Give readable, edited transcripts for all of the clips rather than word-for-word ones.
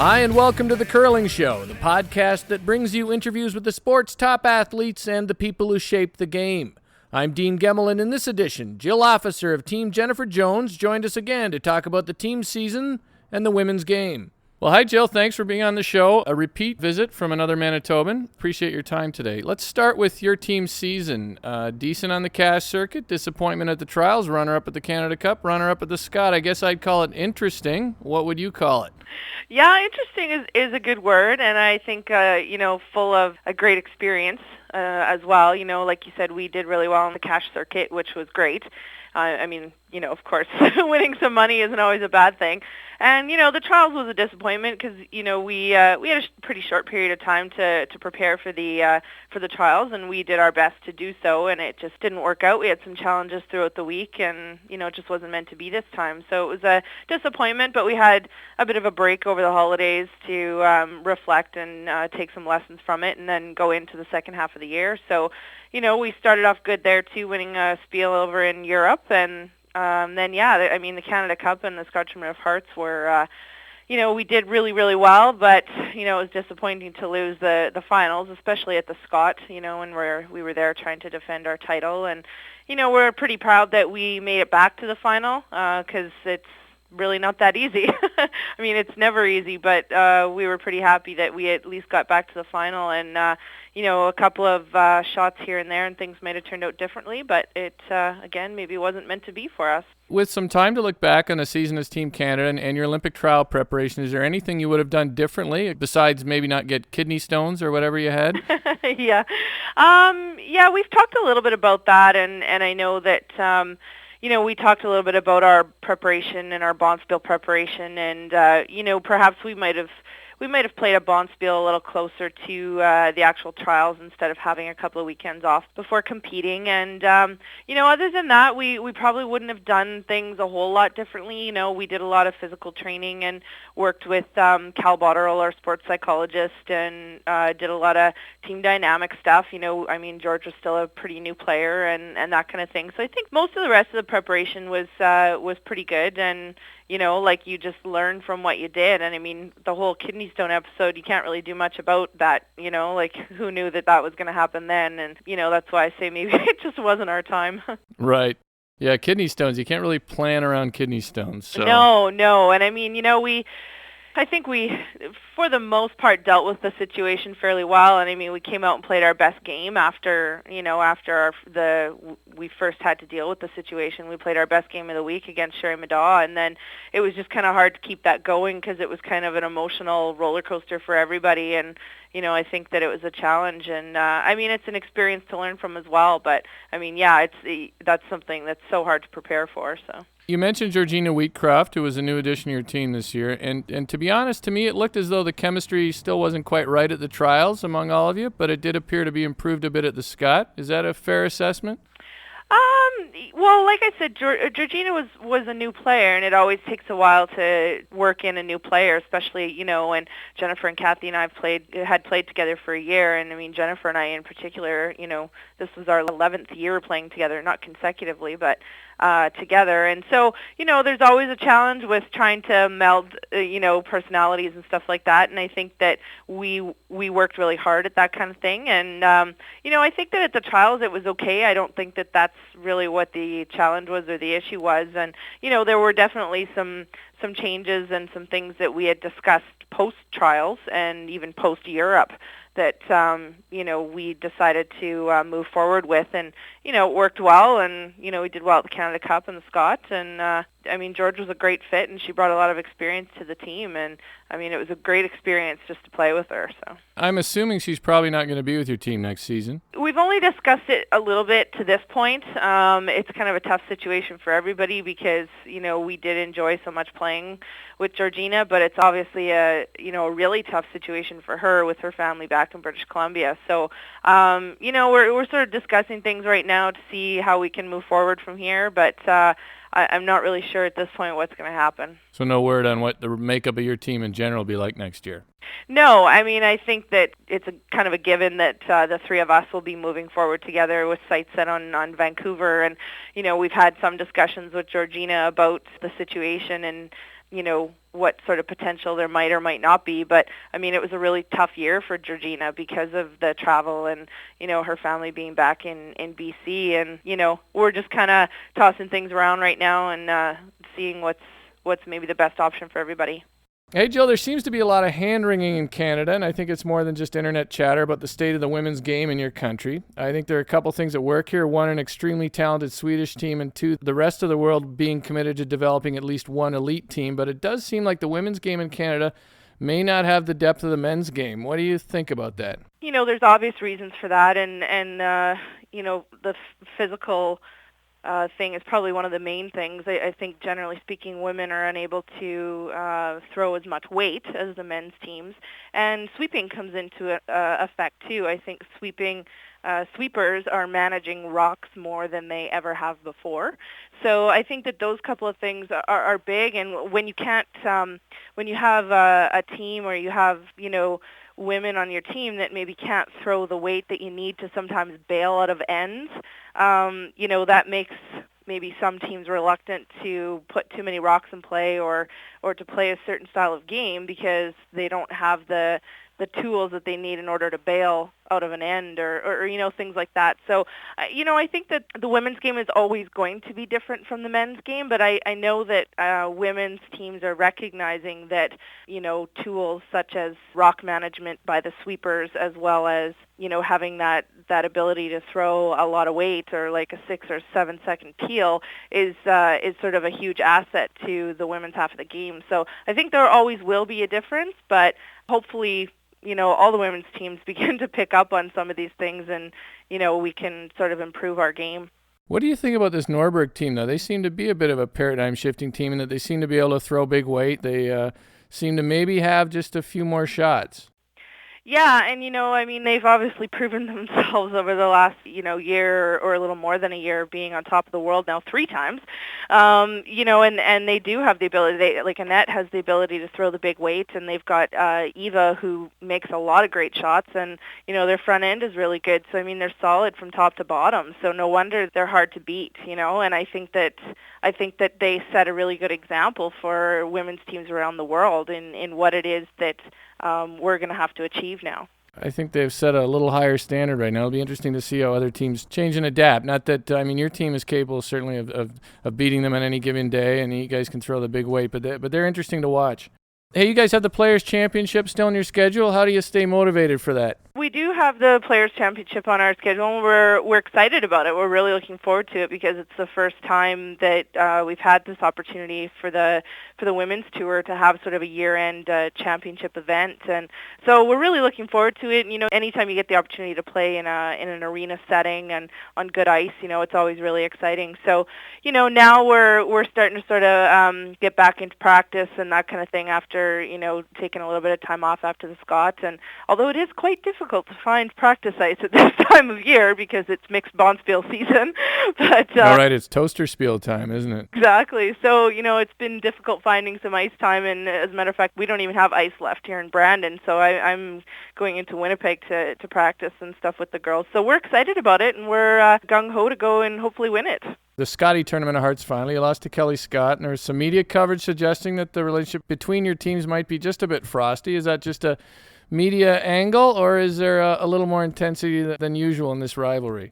Hi, and welcome to The Curling Show, the podcast that brings you interviews with the sport's top athletes and the people who shape the game. I'm Dean Gemmel, and in this edition, Jill Officer of Team Jennifer Jones joined us again to talk about the team season and the women's game. Well, hi, Jill. Thanks for being on the show. A repeat visit from another Manitoban. Appreciate your time today. Let's start with your team season. Decent on the cash circuit, disappointment at the trials, runner-up at the Canada Cup, runner-up at the Scott. I guess I'd call it interesting. What would you call it? Yeah, interesting is a good word, and I think, full of a great experience as well. You know, like you said, we did really well on the cash circuit, which was great. Of course, winning some money isn't always a bad thing. And, the trials was a disappointment because, we had a pretty short period of time to prepare for the trials, and we did our best to do so, and it just didn't work out. We had some challenges throughout the week, and, it just wasn't meant to be this time. So it was a disappointment, but we had a bit of a break over the holidays to reflect and take some lessons from it and then go into the second half of the year. So, we started off good there, too, winning a Spiel over in Europe, and the Canada Cup and the Scotch Tournament of Hearts were, we did really, really well, but, it was disappointing to lose the finals, especially at the Scott, when we were there trying to defend our title. And, we're pretty proud that we made it back to the final because it's really not that easy. I mean, it's never easy, but we were pretty happy that we at least got back to the final. And, a couple of shots here and there and things might have turned out differently, but it, again, maybe wasn't meant to be for us. With some time to look back on the season as Team Canada and your Olympic trial preparation, is there anything you would have done differently besides maybe not get kidney stones or whatever you had? Yeah. We've talked a little bit about that, and I know that we talked a little bit about our preparation and our bonspiel preparation, and perhaps we might have played a bonspiel a little closer to the actual trials instead of having a couple of weekends off before competing. And other than that, we probably wouldn't have done things a whole lot differently. We did a lot of physical training and worked with Cal Botterill, our sports psychologist, and did a lot of team dynamic stuff. George was still a pretty new player and that kind of thing. So I think most of the rest of the preparation was pretty good, and you just learn from what you did. And the whole kidney stone episode, you can't really do much about that, who knew that was going to happen then? And, that's why I say maybe it just wasn't our time. Right. Yeah, kidney stones, you can't really plan around kidney stones. So. No. And I think we, for the most part, dealt with the situation fairly well. And we came out and played our best game after we first had to deal with the situation. We played our best game of the week against Sherry Middaugh, and then it was just kind of hard to keep that going because it was kind of an emotional roller coaster for everybody. And I think that it was a challenge, and it's an experience to learn from as well. But that's something that's so hard to prepare for. So. You mentioned Georgina Wheatcroft, who was a new addition to your team this year, and to be honest, to me, it looked as though the chemistry still wasn't quite right at the trials among all of you, but it did appear to be improved a bit at the Scott. Is that a fair assessment? Well, like I said, Georgina was a new player, and it always takes a while to work in a new player, especially, when Jennifer and Kathy and I had played together for a year. And Jennifer and I in particular, this was our 11th year playing together, not consecutively, but together. And so, there's always a challenge with trying to meld, personalities and stuff like that. And I think that we worked really hard at that kind of thing. And, I think that at the trials it was okay. I don't think that that's really what the challenge was or the issue was. And, there were definitely some changes and some things that we had discussed post-trials and even post-Europe that, we decided to move forward with. And, it worked well, and, we did well at the Canada Cup and the Scott. And, George was a great fit, and she brought a lot of experience to the team. And, it was a great experience just to play with her. So I'm assuming she's probably not going to be with your team next season. We've only discussed it a little bit to this point. It's kind of a tough situation for everybody because, we did enjoy so much playing with Georgina, but it's obviously a really tough situation for her with her family back in British Columbia. So, we're sort of discussing things right now to see how we can move forward from here, but I'm not really sure at this point what's going to happen. So no word on what the makeup of your team in general will be like next year? No, I think that it's a kind of a given that the three of us will be moving forward together with sights set on Vancouver. And, we've had some discussions with Georgina about the situation and, what sort of potential there might or might not be. But I mean, it was a really tough year for Georgina because of the travel and, her family being back in BC. And, we're just kind of tossing things around right now and seeing what's maybe the best option for everybody. Hey, Jill, there seems to be a lot of hand-wringing in Canada, and I think it's more than just internet chatter about the state of the women's game in your country. I think there are a couple things at work here. One, an extremely talented Swedish team, and two, the rest of the world being committed to developing at least one elite team. But it does seem like the women's game in Canada may not have the depth of the men's game. What do you think about that? There's obvious reasons for that, and the physical thing is probably one of the main things. I think generally speaking, women are unable to throw as much weight as the men's teams, and sweeping comes into effect too. I think sweepers are managing rocks more than they ever have before. So I think that those couple of things are big. And when you can't, when you have a team or you have women on your team that maybe can't throw the weight that you need to sometimes bail out of ends, that makes maybe some teams reluctant to put too many rocks in play or to play a certain style of game because they don't have the tools that they need in order to bail out of an end or things like that. So, I think that the women's game is always going to be different from the men's game, but I know that women's teams are recognizing that, tools such as rock management by the sweepers as well as, having that ability to throw a lot of weight or like a 6 or 7 second peel is sort of a huge asset to the women's half of the game. So I think there always will be a difference, but hopefully all the women's teams begin to pick up on some of these things and, we can sort of improve our game. What do you think about this Norberg team, though? They seem to be a bit of a paradigm-shifting team in that they seem to be able to throw big weight. They seem to maybe have just a few more shots. Yeah, and they've obviously proven themselves over the last, year or a little more than a year being on top of the world now 3 times. And they do have the ability, like Annette has the ability to throw the big weight, and they've got Eva who makes a lot of great shots, and, their front end is really good. So, they're solid from top to bottom. So no wonder they're hard to beat, and I think that they set a really good example for women's teams around the world in what it is that we're going to have to achieve now. I think they've set a little higher standard right now. It'll be interesting to see how other teams change and adapt. Not that, your team is capable certainly of beating them on any given day, and you guys can throw the big weight, but they're interesting to watch. Hey, you guys have the Players' Championship still on your schedule. How do you stay motivated for that? We do have the Players' Championship on our schedule, and we're excited about it. We're really looking forward to it because it's the first time that we've had this opportunity for the women's tour to have sort of a year-end championship event, and so we're really looking forward to it. Anytime you get the opportunity to play in an arena setting and on good ice, it's always really exciting. So, now we're starting to sort of get back into practice and that kind of thing after taking a little bit of time off after the Scots, and although it is quite difficult to find practice ice at this time of year because it's mixed bonspiel season. But all right, it's toaster spiel time, isn't it? Exactly. So, it's been difficult finding some ice time, and as a matter of fact, we don't even have ice left here in Brandon, so I'm going into Winnipeg to practice and stuff with the girls. So we're excited about it, and we're gung-ho to go and hopefully win it. The Scotty Tournament of Hearts final, you lost to Kelly Scott, and there was some media coverage suggesting that the relationship between your teams might be just a bit frosty. Is that just a media angle, or is there a little more intensity than usual in this rivalry?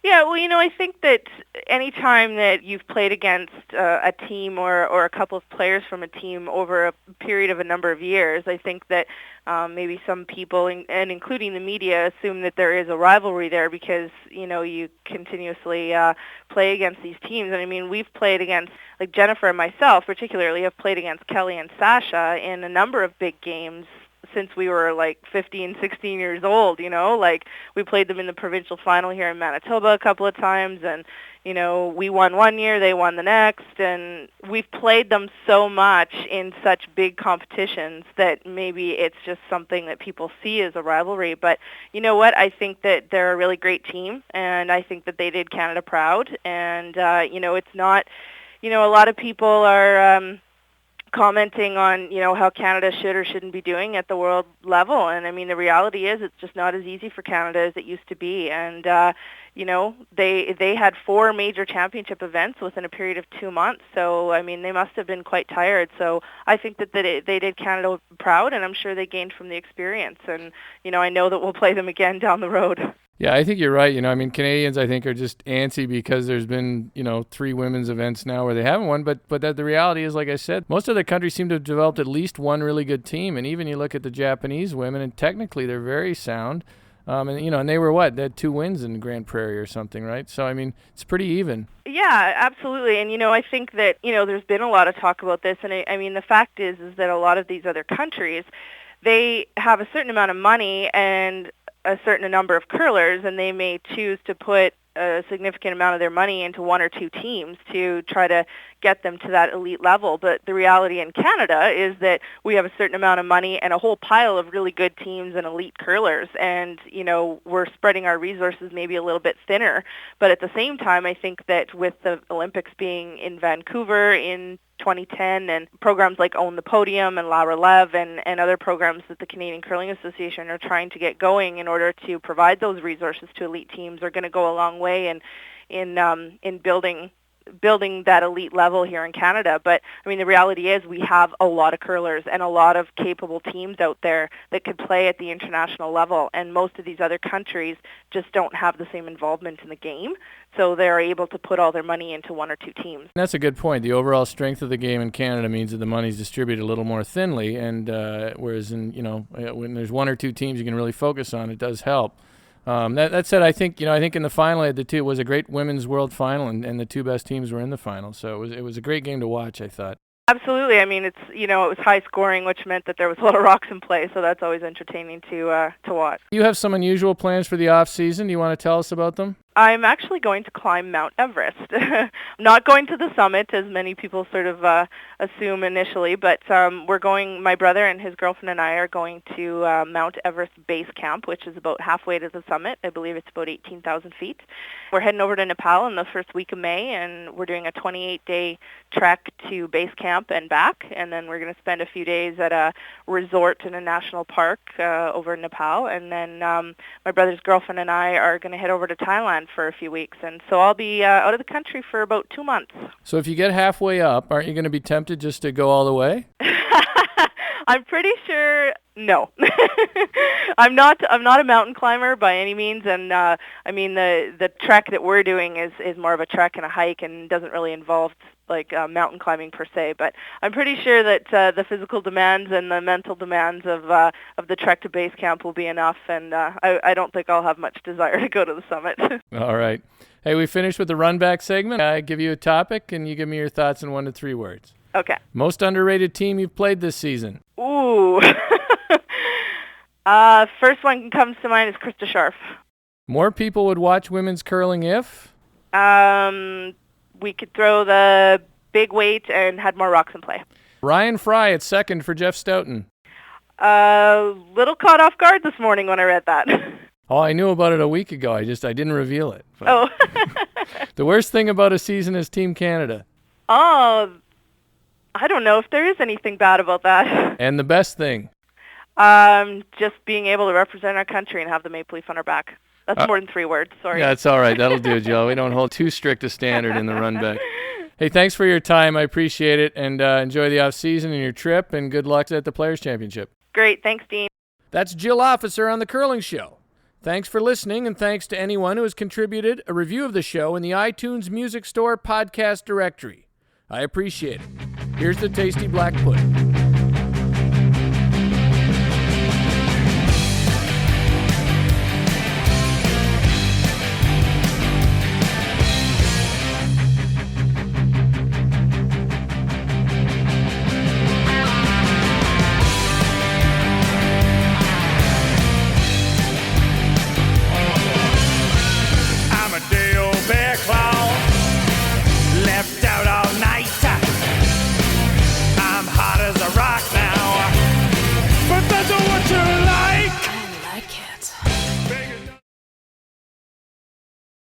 Yeah, well, I think that any time that you've played against a team or a couple of players from a team over a period of a number of years, I think that maybe some people, and including the media, assume that there is a rivalry there because, you continuously play against these teams. And we've played against, like Jennifer and myself particularly, have played against Kelly and Sasha in a number of big games since we were like 15, 16 years old, like we played them in the provincial final here in Manitoba a couple of times, and, we won one year, they won the next, and we've played them so much in such big competitions that maybe it's just something that people see as a rivalry. But you know what? I think that they're a really great team, and I think that they did Canada proud, and, it's not, a lot of people are commenting on, how Canada should or shouldn't be doing at the world level. And the reality is it's just not as easy for Canada as it used to be. And, they had 4 major championship events within a period of 2 months. So, I mean, they must have been quite tired. So I think that they did Canada proud, and I'm sure they gained from the experience. And, I know that we'll play them again down the road. Yeah, I think you're right. Canadians, I think, are just antsy because there's been, 3 women's events now where they haven't won. But that the reality is, like I said, most of the countries seem to have developed at least one really good team. And even you look at the Japanese women, and technically they're very sound. And they were they had 2 wins in Grand Prairie or something, right? So, I mean, it's pretty even. Yeah, absolutely. And, I think that, there's been a lot of talk about this. And, the fact is that a lot of these other countries, they have a certain amount of money and a certain number of curlers, and they may choose to put a significant amount of their money into 1 or 2 teams to try to get them to that elite level. But the reality in Canada is that we have a certain amount of money and a whole pile of really good teams and elite curlers, and we're spreading our resources maybe a little bit thinner. But at the same time, I think that with the Olympics being in Vancouver in 2010 and programs like Own the Podium and La Relève and other programs that the Canadian Curling Association are trying to get going in order to provide those resources to elite teams are going to go a long way in building that elite level here in Canada. But I mean, the reality is we have a lot of curlers and a lot of capable teams out there that could play at the international level, and most of these other countries just don't have the same involvement in the game, so they're able to put all their money into 1 or 2 teams. That's a good point. The overall strength of the game in Canada means that the money's distributed a little more thinly, and whereas in when there's 1 or 2 teams you can really focus on, it does help. That said, I think in the final, it was a great women's world final, and the 2 best teams were in the final. So it was a great game to watch, I thought. Absolutely. I mean, it was high scoring, which meant that there was a lot of rocks in play, so that's always entertaining to watch. You have some unusual plans for the off season. Do you want to tell us about them? I'm actually going to climb Mount Everest. I'm not going to the summit, as many people sort of assume initially, but we're going, my brother and his girlfriend and I are going to Mount Everest Base Camp, which is about halfway to the summit. I believe it's about 18,000 feet. We're heading over to Nepal in the first week of May, and we're doing a 28-day trek to base camp and back, and then we're going to spend a few days at a resort in a national park over in Nepal, and then my brother's girlfriend and I are going to head over to Thailand for a few weeks, and so I'll be out of the country for about 2 months. So if you get halfway up, aren't you going to be tempted just to go all the way? I'm pretty sure no. I'm not a mountain climber by any means, and I mean the trek that we're doing is more of a trek and a hike and doesn't really involve like mountain climbing per se, but I'm pretty sure that the physical demands and the mental demands of the trek to base camp will be enough, and I don't think I'll have much desire to go to the summit. All right. Hey, we finished with the run back segment. I give you a topic, and you give me your thoughts in 1 to 3 words. Okay. Most underrated team you've played this season? Ooh. First one comes to mind is Krista Scharf. More people would watch women's curling if? We could throw the big weight and had more rocks in play. Ryan Fry at second for Jeff Stoughton. Little caught off guard this morning when I read that. Oh, I knew about it a week ago. I didn't reveal it. But oh. The worst thing about a season is Team Canada. Oh, I don't know if there is anything bad about that. And the best thing? Just being able to represent our country and have the Maple Leaf on our back. That's more than 3 words, sorry. Yeah, it's all right. That'll do, Joe. We don't hold too strict a standard in the run back. Hey, thanks for your time. I appreciate it, and enjoy the off-season and your trip, and good luck at the Players' Championship. Great. Thanks, Dean. That's Jill Officer on The Curling Show. Thanks for listening, and thanks to anyone who has contributed a review of the show in the iTunes Music Store podcast directory. I appreciate it. Here's the tasty black pudding.